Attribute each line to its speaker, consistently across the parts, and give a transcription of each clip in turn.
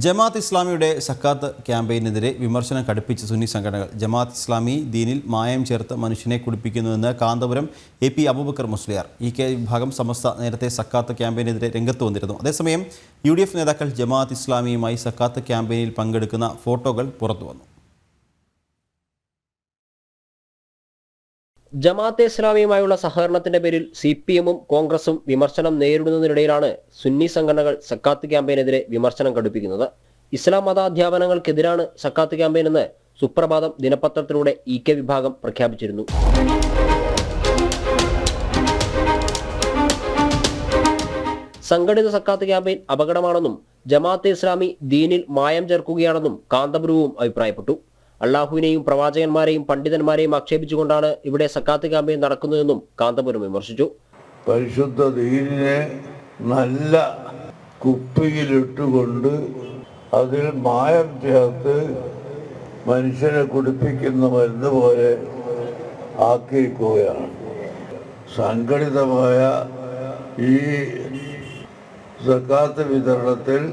Speaker 1: ജമാഅത്ത് ഇസ്ലാമിയുടെ സക്കാത്ത് ക്യാമ്പയിനെതിരെ വിമർശനം കടുപ്പിച്ച സുന്നി സംഘടനകൾ. ജമാഅത്ത് ഇസ്ലാമി ദീനിൽ മായം ചേർത്ത് മനുഷ്യനെ കുടിപ്പിക്കുന്നുവെന്ന് കാന്തപുരം AP അബൂബക്കർ മുസ്ലിയാർ. EK വിഭാഗം സമസ്ത നേരത്തെ സക്കാത്ത് ക്യാമ്പയിനെതിരെ രംഗത്ത് വന്നിരുന്നു. അതേസമയം UDF നേതാക്കൾ ജമാഅത്ത് ഇസ്ലാമിയുമായി സക്കാത്ത് ക്യാമ്പയിനിൽ പങ്കെടുക്കുന്ന ഫോട്ടോകൾ പുറത്തുവന്നു.
Speaker 2: ജമാഅത്തെ ഇസ്ലാമിയുമായുള്ള സഹകരണത്തിന്റെ പേരിൽ CPM-ഉം കോൺഗ്രസും വിമർശനം നേരിടുന്നതിനിടയിലാണ് സുന്നി സംഘടനകൾ സക്കാത്ത് ക്യാമ്പയിനെതിരെ വിമർശനം കടുപ്പിക്കുന്നത്. ഇസ്ലാം മതാധ്യാപനങ്ങൾക്കെതിരാണ് സക്കാത്ത് ക്യാമ്പയിൻ എന്ന് സുപ്രഭാതം ദിനപത്രത്തിലൂടെ EK വിഭാഗം പ്രഖ്യാപിച്ചിരുന്നു. സംഘടിത സക്കാത്ത് ക്യാമ്പയിൻ അപകടമാണെന്നും ജമാഅത്തെ ഇസ്ലാമി ദീനിൽ മായം ചേർക്കുകയാണെന്നും കാന്തപുരവും അഭിപ്രായപ്പെട്ടു. അള്ളാഹുവിനെയും പ്രവാചകന്മാരെയും പണ്ഡിതന്മാരെയും ആക്ഷേപിച്ചുകൊണ്ടാണ് ഇവിടെ സക്കാത്ത് ക്യാമ്പയിൻ നടക്കുന്നതെന്നും കാന്തപുരം വിമർശിച്ചു.
Speaker 3: പരിശുദ്ധ ദീനിനെ നല്ല കുപ്പിയിലിട്ടുകൊണ്ട് അതിൽ മായം ചേർത്ത് മനുഷ്യനെ കുടിപ്പിക്കുന്ന മരുന്ന് പോലെ ആക്കിയിരിക്കുകയാണ്. സംഘടിതമായ ഈ സക്കാത്ത് വിതരണത്തിൽ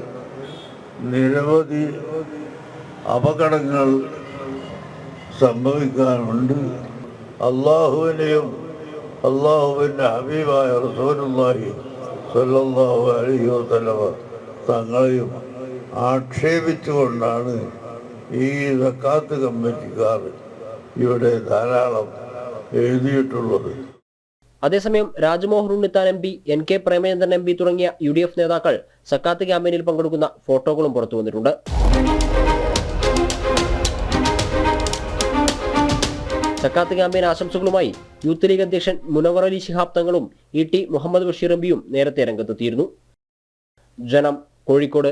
Speaker 3: നിരവധി അപകടങ്ങൾ സംഭവിക്കാനുണ്ട്. അള്ളാഹുവിനെയും അള്ളാഹുവിൻ്റെ ഹബീബായ റസൂലുള്ളാഹി സ്വല്ലല്ലാഹു അലൈഹി വസല്ലമ തങ്ങളെയും ആക്ഷേപിച്ചുകൊണ്ടാണ് ഈ സക്കാത്ത് കമ്മിറ്റിക്കാർ ഇവിടെ ധാരാളം എഴുതിയിട്ടുള്ളത്.
Speaker 2: അതേസമയം Rajmohan Unnithan MP, NK Premachandran MP തുടങ്ങിയ UDF നേതാക്കൾ സക്കാത്ത് ക്യാമ്പയിനിൽ പങ്കെടുക്കുന്ന ഫോട്ടോകളും പുറത്തു വന്നിട്ടുണ്ട്. സക്കാത്ത് ക്യാമ്പയിൻ ആശംസകളുമായി യൂത്ത് ലീഗ് അധ്യക്ഷൻ മുനവർ അലി ശിഹാബ് തങ്ങളും ET മുഹമ്മദ് ബഷീർ MPയും നേരത്തെ രംഗത്തെത്തിയിരുന്നു. ജനം, കോഴിക്കോട്.